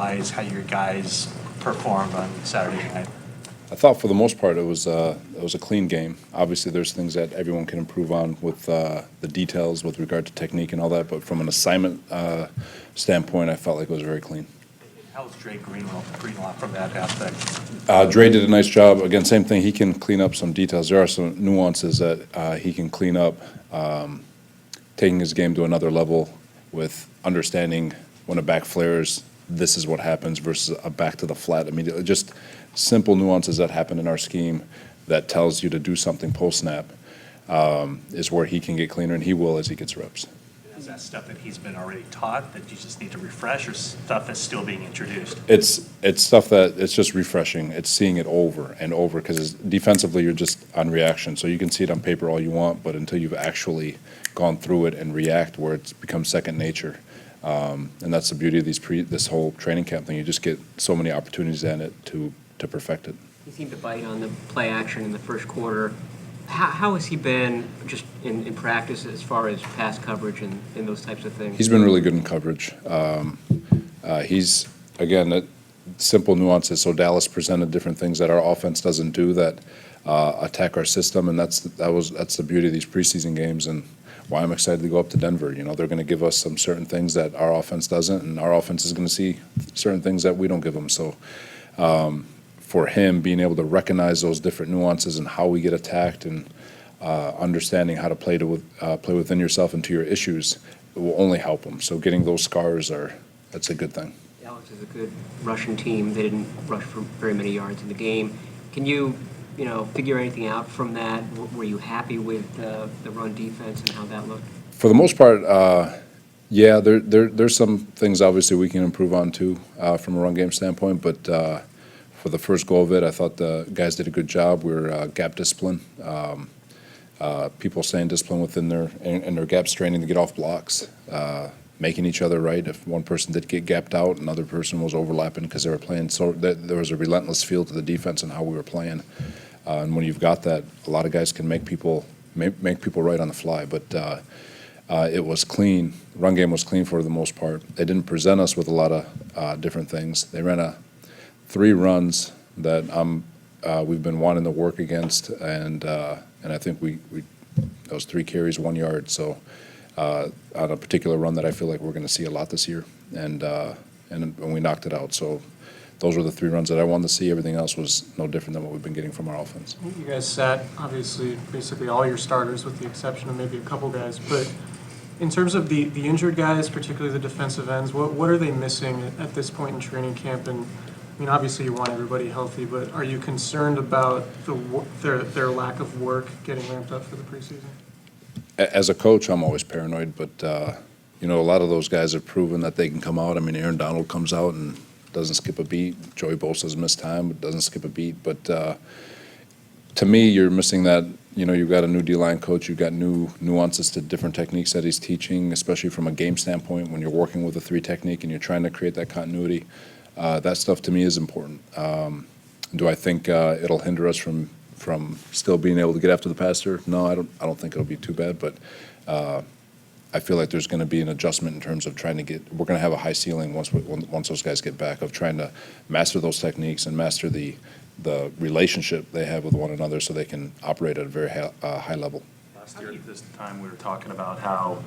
talent-wise, how your guys performed on Saturday night? I thought for the most part it was a clean game. Obviously, there's things that everyone can improve on with the details with regard to technique and all that, but from an assignment standpoint, I felt like it was very clean. How was Dre Greenlaw from that aspect? Dre did a nice job. Again, same thing. He can clean up some details. There are some nuances that he can clean up, taking his game to another level with understanding when a back flares, this is what happens versus a back to the flat immediately. Just simple nuances that happen in our scheme that tells you to do something post-snap is where he can get cleaner, and he will as he gets reps. Is that stuff that he's been already taught that you just need to refresh, or stuff that's still being introduced? It's stuff that it's just refreshing. It's seeing it over and over because defensively you're just on reaction. So you can see it on paper all you want, but until you've actually gone through it and react where it's become second nature. And that's the beauty of this whole training camp thing. You just get so many opportunities in it to perfect it. He seemed to bite on the play action in the first quarter. How has he been just in practice as far as pass coverage and those types of things? He's been really good in coverage. He's, again, simple nuances. So Dallas presented different things that our offense doesn't do that attack our system, and that's the beauty of these preseason games and why I'm excited to go up to Denver. You know, they're going to give us some certain things that our offense doesn't, and our offense is going to see certain things that we don't give them. So for him, being able to recognize those different nuances and how we get attacked and understanding how to play within yourself and to your issues will only help him. So getting those scars that's a good thing. Dallas is a good rushing team. They didn't rush for very many yards in the game. Can you figure anything out from that? Were you happy with the run defense and how that looked? For the most part, yeah, there's some things obviously we can improve on too from a run game standpoint, but for the first go of it, I thought the guys did a good job. We were gap discipline. People staying disciplined within their gap straining to get off blocks, making each other right. If one person did get gapped out, another person was overlapping because they were playing. So there was a relentless feel to the defense and how we were playing. And when you've got that, a lot of guys can make people right on the fly. But it was clean. Run game was clean for the most part. They didn't present us with a lot of different things. They ran 3 runs that we've been wanting to work against, and I think we those 3 carries, 1 yard. So on a particular run that I feel like we're going to see a lot this year, and we knocked it out. So those were the 3 runs that I wanted to see. Everything else was no different than what we've been getting from our offense. You guys sat, obviously, basically all your starters with the exception of maybe a couple guys. But in terms of the injured guys, particularly the defensive ends, what are they missing at this point in training camp? And I mean, obviously you want everybody healthy, but are you concerned about their lack of work getting ramped up for the preseason? As a coach, I'm always paranoid, but a lot of those guys have proven that they can come out. I mean, Aaron Donald comes out and doesn't skip a beat. Joey Bosa's missed time, but doesn't skip a beat. But to me, you're missing that. You've got a new D-line coach. You've got new nuances to different techniques that he's teaching, especially from a game standpoint when you're working with a 3 technique and you're trying to create that continuity. That stuff to me is important. Do I think it'll hinder us from still being able to get after the passer? No, I don't think it'll be too bad, but I feel like there's going to be an adjustment in terms of trying to get. We're going to have a high ceiling once those guys get back of trying to master those techniques and master the relationship they have with one another, so they can operate at a very high level. Last year at this time, we were talking about how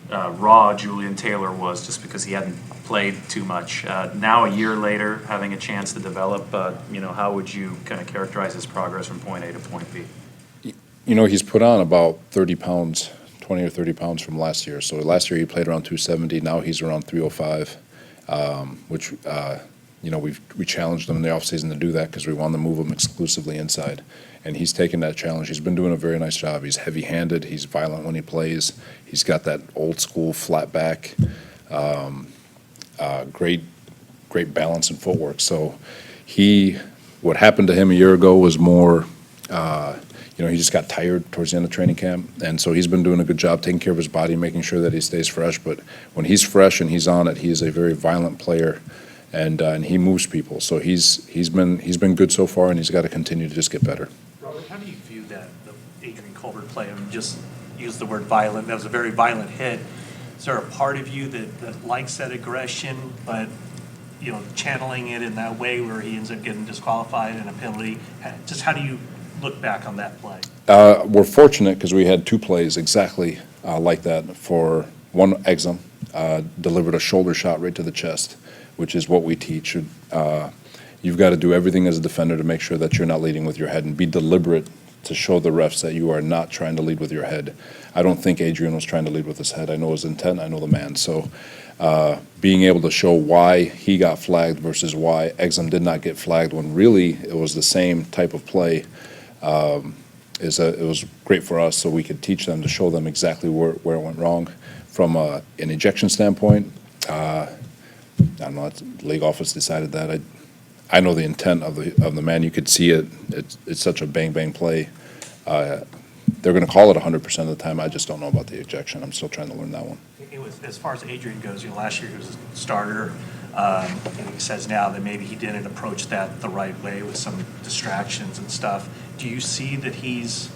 raw Julian Taylor was just because he hadn't played too much. Now, a year later, having a chance to develop, how would you kind of characterize his progress from point A to point B? He's put on about 30 pounds, 20 or 30 pounds from last year. So last year he played around 270. Now he's around 305, which, we challenged him in the offseason to do that because we wanted to move him exclusively inside. And he's taken that challenge. He's been doing a very nice job. He's heavy-handed. He's violent when he plays. He's got that old-school flat back, great balance and footwork. So what happened to him a year ago was more, he just got tired towards the end of training camp. And so he's been doing a good job taking care of his body, making sure that he stays fresh. But when he's fresh and he's on it, he is a very violent player. And he moves people. So he's been good so far, and he's got to continue to just get better. Robert, how do you view that, the Adrian Colbert play? I mean, just use the word violent. That was a very violent hit. Is there a part of you that likes that aggression, but channeling it in that way where he ends up getting disqualified and a penalty? Just how do you look back on that play? We're fortunate because we had two plays exactly like that. For one, Exum delivered a shoulder shot right to the chest, which is what we teach. You've got to do everything as a defender to make sure that you're not leading with your head and be deliberate to show the refs that you are not trying to lead with your head. I don't think Adrian was trying to lead with his head. I know his intent. I know the man. So being able to show why he got flagged versus why Exum did not get flagged when really it was the same type of play, it was great for us so we could teach them to show them exactly where it went wrong. From an ejection standpoint, I don't know, the league office decided that. I know the intent of the man. You could see it. It's such a bang play. They're going to call it 100% of the time. I just don't know about the ejection. I'm still trying to learn that one. It was, as far as Adrian goes, last year he was a starter. And he says now that maybe he didn't approach that the right way with some distractions and stuff. Do you see that he's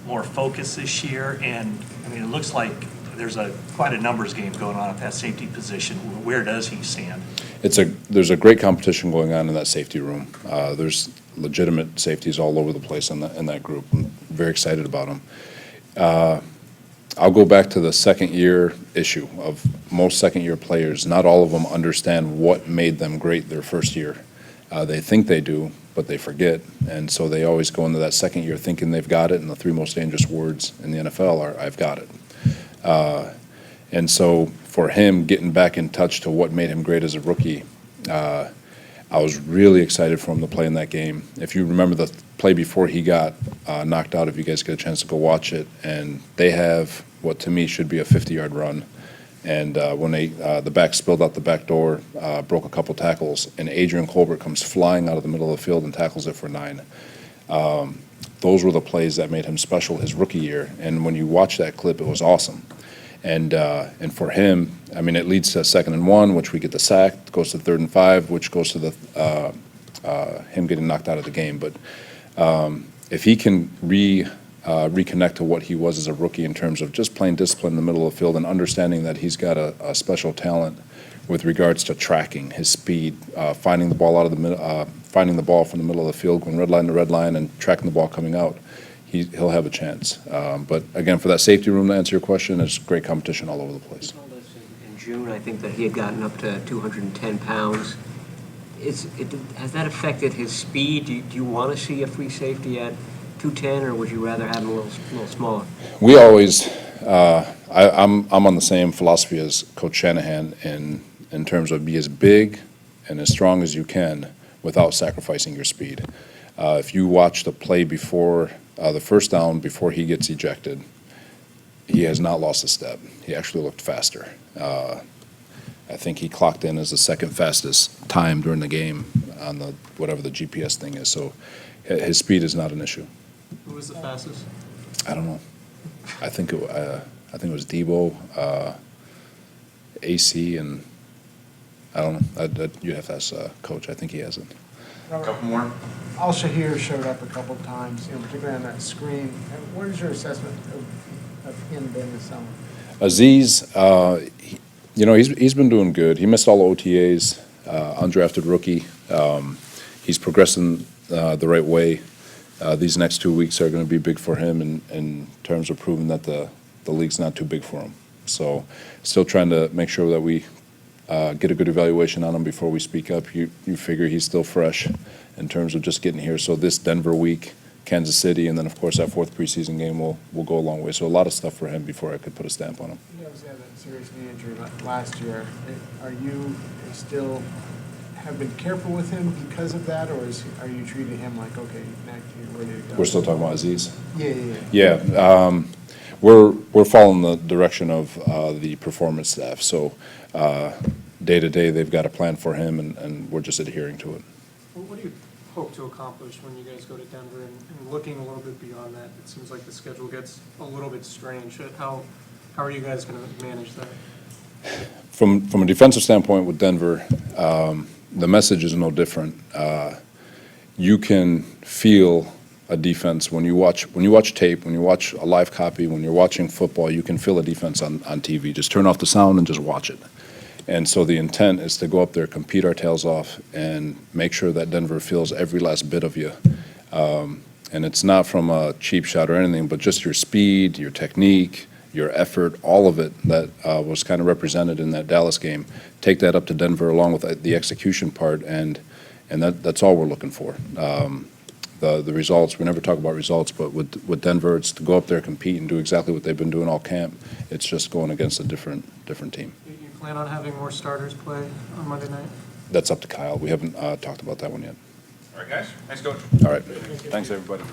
more focused this year? And I mean, it looks like there's quite a numbers game going on at that safety position. Where does he stand? There's a great competition going on in that safety room. There's legitimate safeties all over the place in that group. I'm very excited about them. I'll go back to the second-year issue of most second-year players. Not all of them understand what made them great their first year. They think they do, but they forget, and so they always go into that second year thinking they've got it, and the three most dangerous words in the NFL are, "I've got it." And so for him, getting back in touch to what made him great as a rookie, I was really excited for him to play in that game. If you remember the play before he got knocked out, if you guys get a chance to go watch it, and they have what to me should be a 50-yard run. And when the back spilled out the back door, broke a couple tackles, and Adrian Colbert comes flying out of the middle of the field and tackles it for 9. Those were the plays that made him special his rookie year. And when you watch that clip, it was awesome. And for him, I mean, it leads to 2nd and 1, which we get the sack. It goes to 3rd and 5, which goes to him getting knocked out of the game. But if he can reconnect to what he was as a rookie in terms of just playing discipline in the middle of the field and understanding that he's got a special talent with regards to tracking his speed, finding the ball finding the ball from the middle of the field, going red line to red line, and tracking the ball coming out, he'll have a chance. But again, for that safety room, to answer your question, there's great competition all over the place. You told us in June, I think, that he had gotten up to 210 pounds. Has that affected his speed? Do you want to see a free safety at 210, or would you rather have him a little smaller? We always, I'm on the same philosophy as Coach Shanahan in terms of be as big and as strong as you can without sacrificing your speed. If you watch the play before the first down, before he gets ejected, he has not lost a step. He actually looked faster. I think he clocked in as the second fastest time during the game on whatever the GPS thing is. So his speed is not an issue. Who was the fastest? I don't know. I think it was Debo, AC, and I don't know. You'd have to ask Coach. I think he has it. Couple more. Al Shahir showed up a couple times, particularly on that screen. What is your assessment of him being this summer? Aziz, he's been doing good. He missed all the OTAs, undrafted rookie. He's progressing the right way. These next 2 weeks are going to be big for him in terms of proving that the league's not too big for him. So still trying to make sure that we get a good evaluation on him before we speak up. You figure he's still fresh in terms of just getting here. So this Denver week, Kansas City, and then, of course, that 4th preseason game will go a long way. So a lot of stuff for him before I could put a stamp on him. He obviously had that serious knee injury last year. Are you still have been careful with him because of that, or are you treating him like, okay, next you're ready to go? We're still talking about Aziz? Yeah. Yeah. We're following the direction of the performance staff. So day to day, they've got a plan for him, and we're just adhering to it. Well, what do you hope to accomplish when you guys go to Denver and looking a little bit beyond that? It seems like the schedule gets a little bit strange. How are you guys going to manage that? From a defensive standpoint with Denver, the message is no different. You can feel a defense when you watch tape, when you watch a live copy, when you're watching football. You can feel a defense on TV. Just turn off the sound and just watch it. And so the intent is to go up there, compete our tails off, and make sure that Denver feels every last bit of you. And it's not from a cheap shot or anything, but just your speed, your technique, your effort, all of it that was kind of represented in that Dallas game. Take that up to Denver along with the execution part, and that's all we're looking for. The results, we never talk about results, but with Denver, it's to go up there, compete, and do exactly what they've been doing all camp. It's just going against a different team. You plan on having more starters play on Monday night? That's up to Kyle. We haven't talked about that one yet. All right, guys, nice coach. All right. Thanks, everybody.